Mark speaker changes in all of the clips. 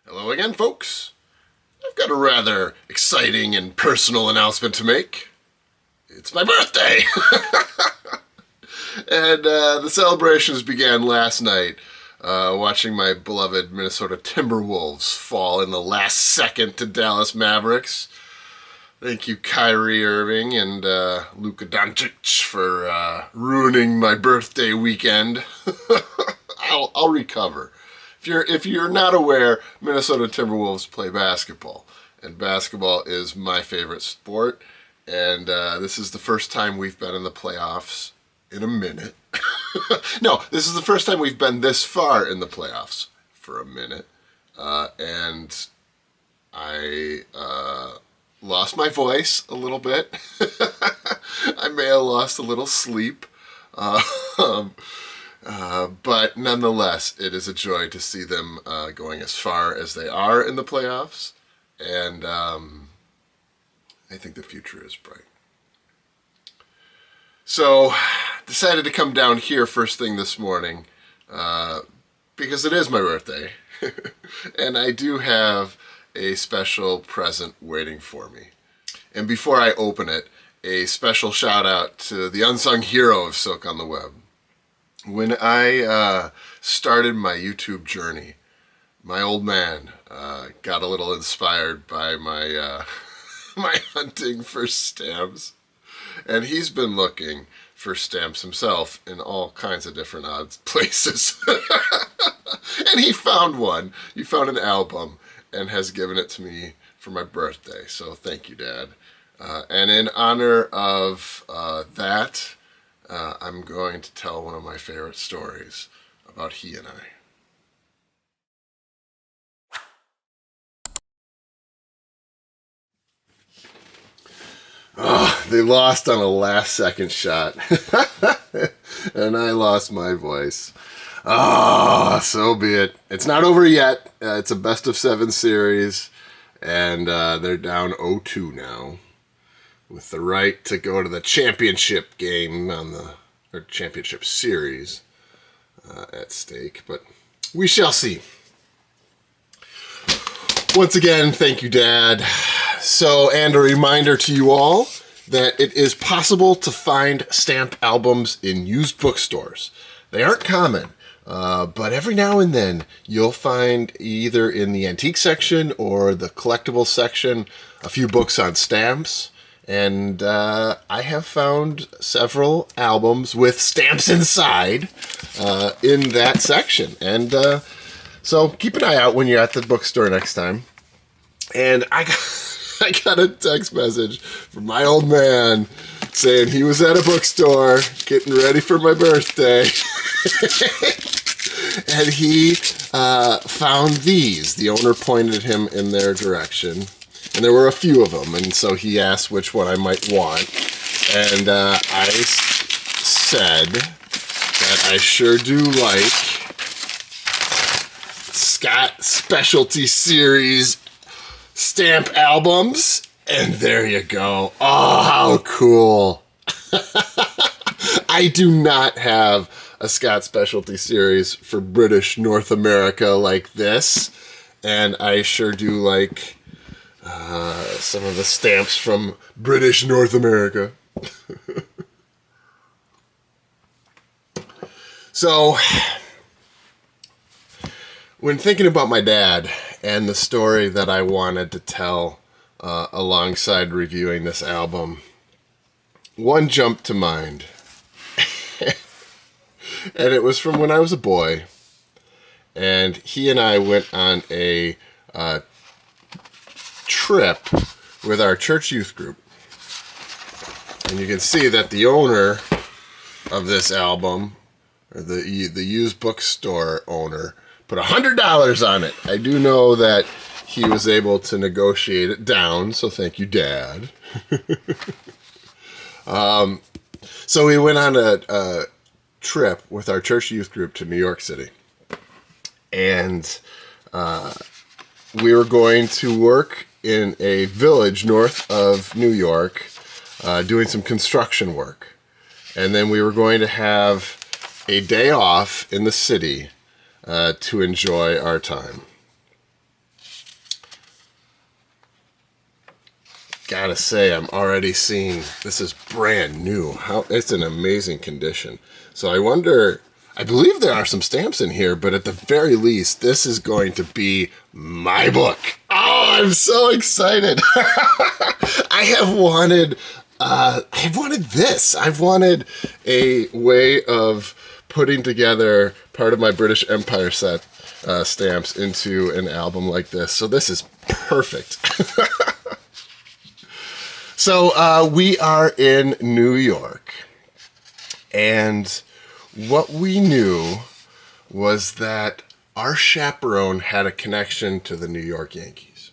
Speaker 1: Hello again, folks. I've got a rather exciting and personal announcement to make. It's my birthday! And the celebrations began last night, watching my beloved Minnesota Timberwolves fall in the last second to Dallas Mavericks. Thank you, Kyrie Irving and Luka Doncic, for ruining my birthday weekend. I'll recover. If you're not aware, Minnesota Timberwolves play basketball, and basketball is my favorite sport. And this is the first time we've been in the playoffs in a minute. No, this is the first time we've been this far in the playoffs for a minute. And I lost my voice a little bit. I may have lost a little sleep. But nonetheless, it is a joy to see them going as far as they are in the playoffs. And I think the future is bright. So, decided to come down here first thing this morning because it is my birthday. And I do have a special present waiting for me. And before I open it, a special shout out to the unsung hero of Silk on the Web. When I started my YouTube journey, my old man got a little inspired by my my hunting for stamps, and he's been looking for stamps himself in all kinds of different odd places. And he found one. He found an album and has given it to me for my birthday. So thank you, Dad. And in honor of that, I'm going to tell one of my favorite stories about he and I. Oh, they lost on a last-second shot, and I lost my voice. Oh, so be it. It's not over yet. It's a best-of-7 series, and they're down 0-2 now, with the right to go to the championship game or championship series at stake, but we shall see. Once again, thank you, Dad. So, and a reminder to you all that it is possible to find stamp albums in used bookstores. They aren't common, but every now and then you'll find either in the antique section or the collectible section a few books on stamps. And I have found several albums with stamps inside in that section. And so keep an eye out when you're at the bookstore next time. And I got a text message from my old man saying he was at a bookstore getting ready for my birthday. And he found these. The owner pointed him in their direction. And there were a few of them, and so he asked which one I might want. And I said that I sure do like Scott Specialty Series stamp albums. And there you go. Oh, how cool. I do not have a Scott Specialty Series for British North America like this. And I sure do like some of the stamps from British North America. So, when thinking about my dad and the story that I wanted to tell alongside reviewing this album, one jumped to mind. And it was from when I was a boy. And he and I went on a trip with our church youth group. And you can see that the owner of this album, or the used bookstore owner, put $100 on it. I do know that he was able to negotiate it down, so thank you, Dad. So we went on a trip with our church youth group to New York City. And we were going to work in a village north of New York doing some construction work. And then we were going to have a day off in the city to enjoy our time. gotta say, I'm already seeing this is brand new. It's in amazing condition. So I believe there are some stamps in here, but at the very least, this is going to be my book. Oh, I'm so excited. I've wanted this. I've wanted a way of putting together part of my British Empire set stamps into an album like this. So this is perfect. So we are in New York, and what we knew was that our chaperone had a connection to the New York Yankees.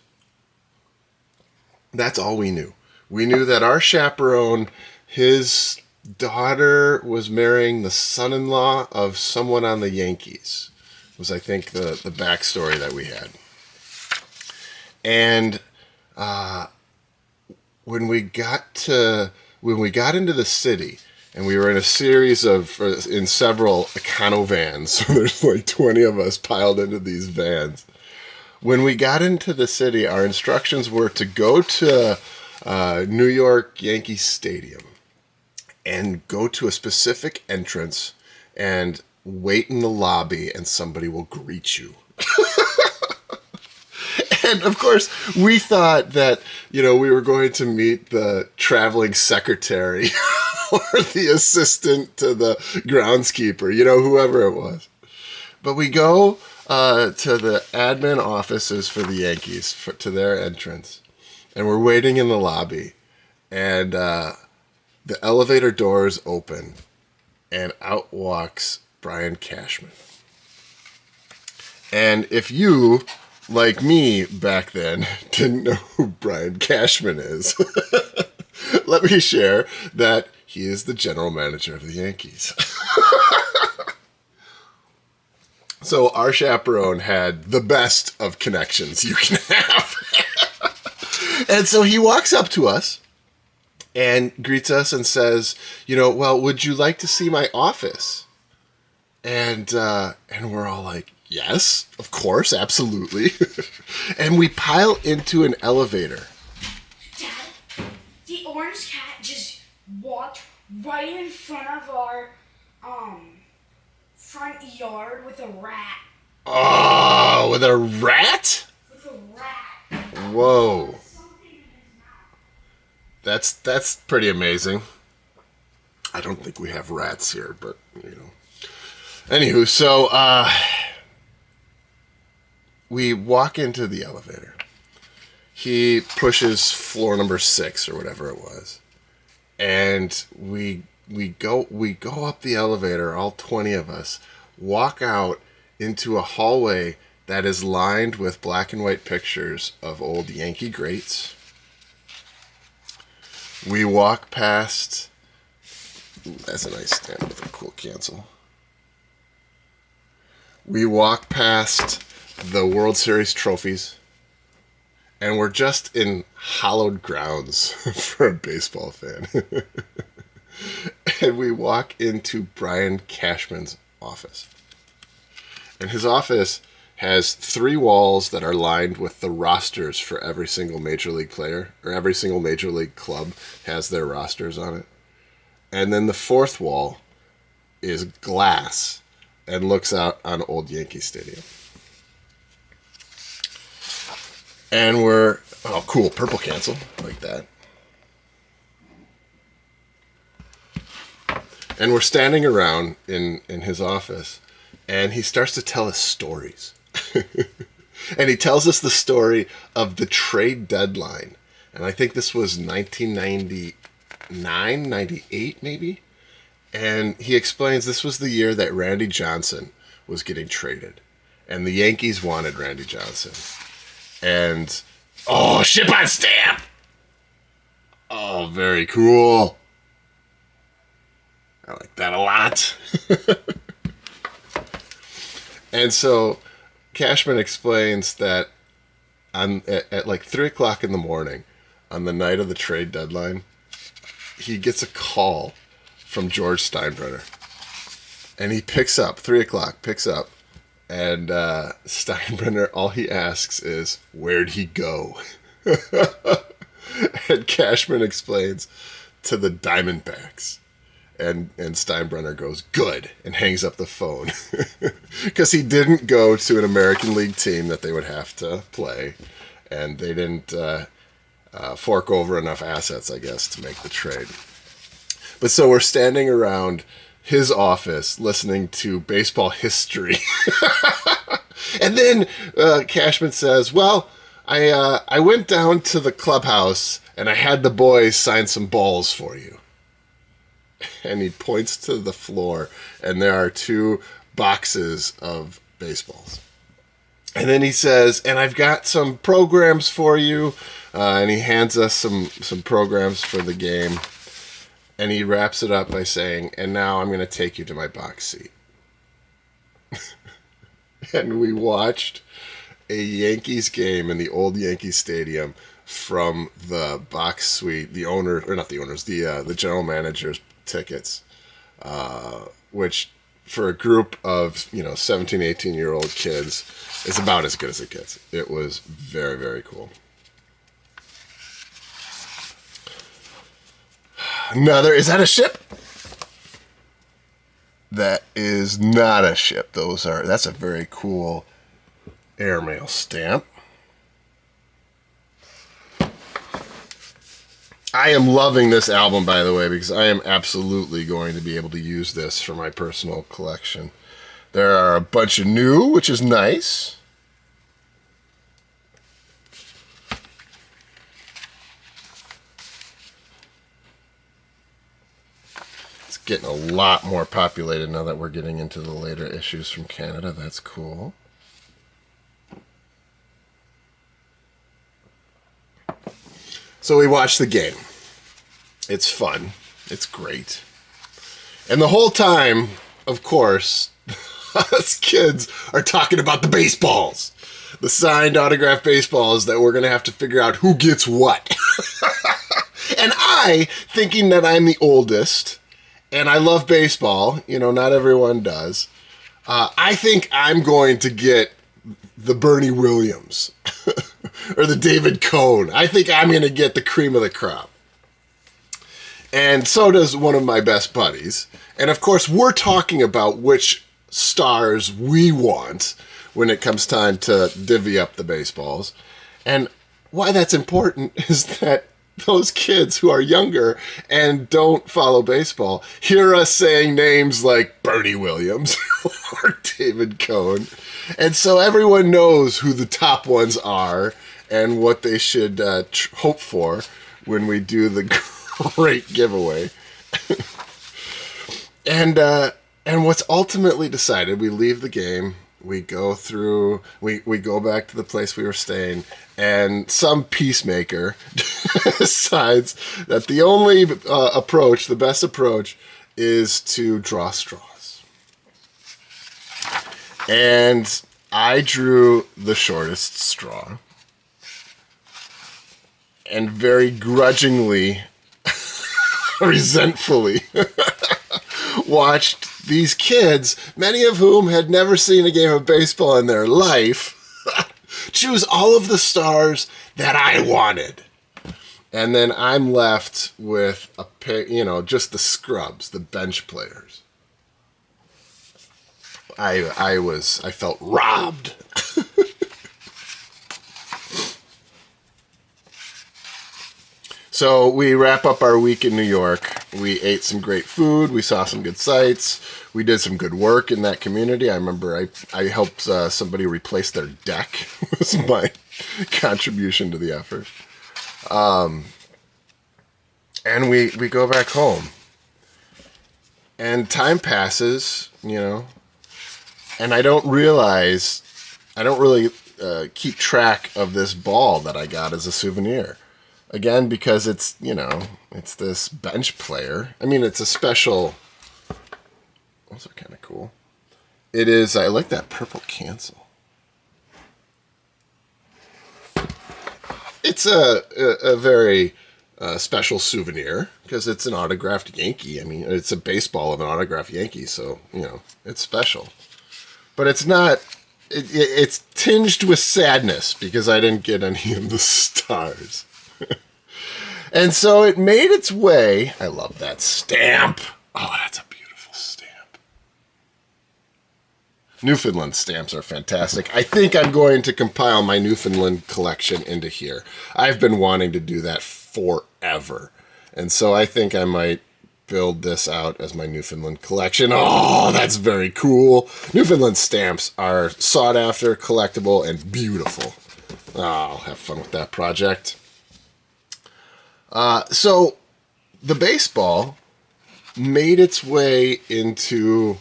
Speaker 1: That's all we knew. We knew that our chaperone, his daughter was marrying the son-in-law of someone on the Yankees. Was, I think, the backstory that we had. And when we got into the city, and we were in a series in several Econo vans, so there's like 20 of us piled into these vans. When we got into the city, our instructions were to go to New York Yankee Stadium and go to a specific entrance and wait in the lobby, and somebody will greet you. And of course, we thought that, we were going to meet the traveling secretary or the assistant to the groundskeeper, whoever it was. But we go to the admin offices for the Yankees, to their entrance. And we're waiting in the lobby. And the elevator doors open. And out walks Brian Cashman. And if you, like me back then, didn't know who Brian Cashman is, let me share that he is the general manager of the Yankees. So our chaperone had the best of connections you can have. And so he walks up to us and greets us and says, well, would you like to see my office? And we're all like, yes, of course, absolutely. And we pile into an elevator.
Speaker 2: Dad, the orange cat just walked right in front of our front yard with a rat.
Speaker 1: Oh, with a rat?
Speaker 2: With a rat.
Speaker 1: Whoa. That's pretty amazing. I don't think we have rats here, but, Anywho, so we walk into the elevator. He pushes floor number 6 or whatever it was. And we go up the elevator, all 20 of us, walk out into a hallway that is lined with black and white pictures of old Yankee greats. We walk past... Ooh, that's a nice stamp with a cool cancel. We walk past the World Series trophies, and we're just in hallowed grounds for a baseball fan. And we walk into Brian Cashman's office. And his office has 3 walls that are lined with the rosters for every single major league player, or every single major league club has their rosters on it. And then the 4th wall is glass and looks out on old Yankee Stadium. And oh, cool, purple cancel, like that. And we're standing around in his office, and he starts to tell us stories. And he tells us the story of the trade deadline. And I think this was 1999, 98 maybe. And he explains this was the year that Randy Johnson was getting traded. And the Yankees wanted Randy Johnson. And, oh, ship on stamp! Oh, very cool. I like that a lot. And so Cashman explains that at like 3 o'clock in the morning, on the night of the trade deadline, he gets a call from George Steinbrenner. And he picks up, 3 o'clock, and Steinbrenner, all he asks is, where'd he go? And Cashman explains to the Diamondbacks. And Steinbrenner goes, good, and hangs up the phone. Because he didn't go to an American League team that they would have to play. And they didn't fork over enough assets, I guess, to make the trade. But so we're standing around his office listening to baseball history. And then Cashman says, well, I went down to the clubhouse and I had the boys sign some balls for you. And he points to the floor, and there are 2 boxes of baseballs. And then he says, and I've got some programs for you. And he hands us some programs for the game. And he wraps it up by saying, and now I'm going to take you to my box seat. And we watched a Yankees game in the old Yankee Stadium from the box suite, the owner, or not the owners, the general manager's tickets, which for a group of 17, 18-year-old kids is about as good as it gets. It was very, very cool. Is that a ship? That is not a ship. That's a very cool airmail stamp. I am loving this album, by the way, because I am absolutely going to be able to use this for my personal collection. There are a bunch of new, which is nice. It's getting a lot more populated now that we're getting into the later issues from Canada. That's cool. So we watch the game. It's fun. It's great. And the whole time, of course, us kids are talking about the baseballs. The signed autographed baseballs that we're going to have to figure out who gets what. And I, thinking that I'm the oldest, and I love baseball, not everyone does, I think I'm going to get the Bernie Williams or the David Cohn. I think I'm going to get the cream of the crop. And so does one of my best buddies. And of course, we're talking about which stars we want when it comes time to divvy up the baseballs. And why that's important is that those kids who are younger and don't follow baseball hear us saying names like Bernie Williams or David Cohn. And so everyone knows who the top ones are and what they should hope for when we do the great giveaway. And what's ultimately decided, we leave the game, we go through, we go back to the place we were staying, and some peacemaker decides that the only approach, the best approach, is to draw straws. And I drew the shortest straw. And very grudgingly, resentfully, watched these kids, many of whom had never seen a game of baseball in their life, choose all of the stars that I wanted. And then I'm left with just the scrubs, the bench players. I felt robbed. So we wrap up our week in New York. We ate some great food. We saw some good sights. We did some good work in that community. I remember I helped somebody replace their deck. It was my contribution to the effort. And we go back home. And time passes, and I don't really keep track of this ball that I got as a souvenir. Again, because it's this bench player. I mean, it's a special. Those are kind of cool. It is. I like that purple cancel. It's a very special souvenir because it's an autographed Yankee. I mean, it's a baseball of an autographed Yankee, so it's special. But it's not. It's tinged with sadness because I didn't get any of the stars. And so it made its way. I love that stamp. Oh, that's a beautiful stamp. Newfoundland stamps are fantastic. I think I'm going to compile my Newfoundland collection into here. I've been wanting to do that forever. And so I think I might build this out as my Newfoundland collection. Oh, that's very cool. Newfoundland stamps are sought after, collectible, and beautiful. Oh, I'll have fun with that project. So the baseball made its way into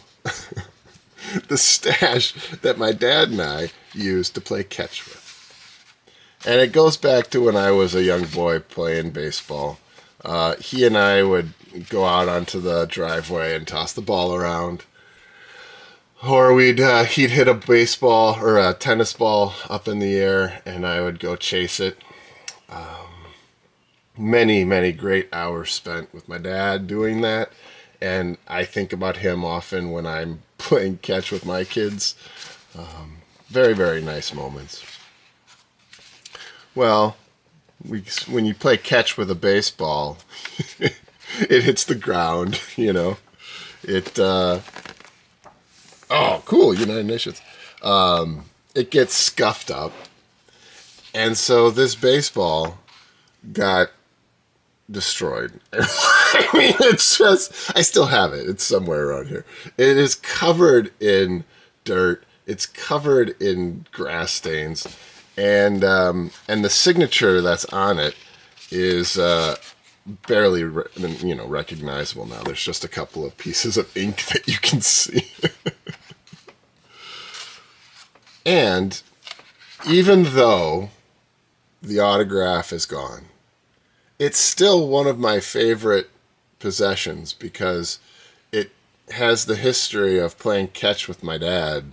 Speaker 1: the stash that my dad and I used to play catch with. And it goes back to when I was a young boy playing baseball. He and I would go out onto the driveway and toss the ball around. Or he'd hit a baseball or a tennis ball up in the air, and I would go chase it. Many, many great hours spent with my dad doing that. And I think about him often when I'm playing catch with my kids. Very, very nice moments. Well, when you play catch with a baseball, it hits the ground, you know. Oh, cool, United Nations. It gets scuffed up. And so this baseball got destroyed. I mean, it's just, I still have it. It's somewhere around here. It is covered in dirt. It's covered in grass stains. And the signature that's on it is barely, recognizable now. There's just a couple of pieces of ink that you can see. And even though the autograph is gone, it's still one of my favorite possessions because it has the history of playing catch with my dad,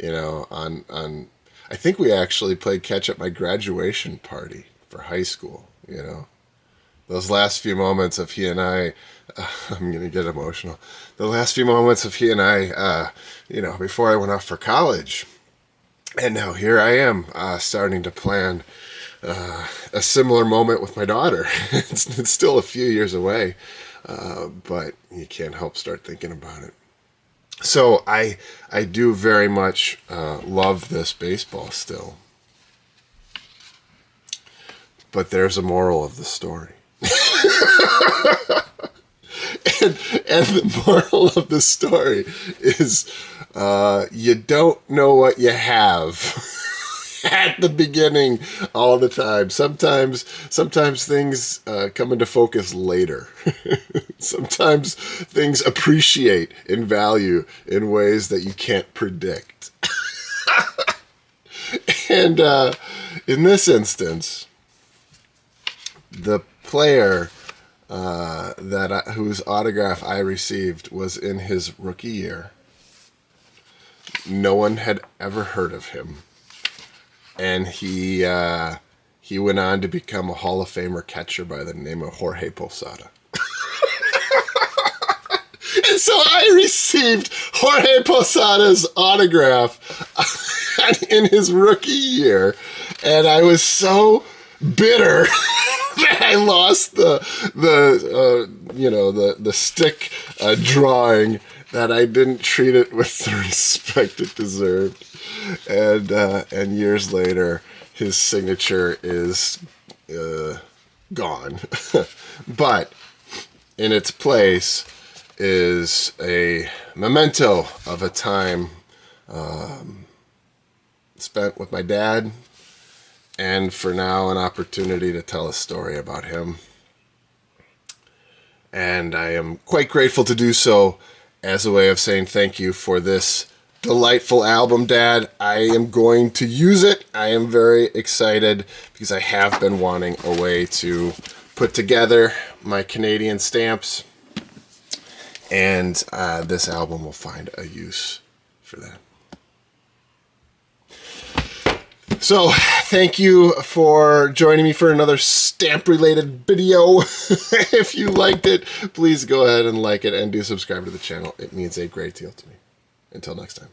Speaker 1: on I think we actually played catch at my graduation party for high school, Those last few moments of he and I, I'm going to get emotional. The last few moments of he and I, before I went off for college. And now here I am starting to plan a similar moment with my daughter. It's still a few years away, but you can't help start thinking about it. So I do very much love this baseball still. But there's a moral of the story. and the moral of the story is you don't know what you have at the beginning all the time. Sometimes things come into focus later. Sometimes things appreciate in value in ways that you can't predict. And in this instance, the player whose autograph I received was in his rookie year. No one had ever heard of him. And he went on to become a Hall of Famer catcher by the name of Jorge Posada. And so I received Jorge Posada's autograph in his rookie year, and I was so bitter that I lost the stick drawing, that I didn't treat it with the respect it deserved. And years later, his signature is gone. But in its place is a memento of a time spent with my dad, and for now an opportunity to tell a story about him. And I am quite grateful to do so as a way of saying thank you for this delightful album, Dad. I am going to use it. I am very excited because I have been wanting a way to put together my Canadian stamps, and this album will find a use for that. So, thank you for joining me for another stamp-related video. If you liked it, please go ahead and like it and do subscribe to the channel. It means a great deal to me. Until next time.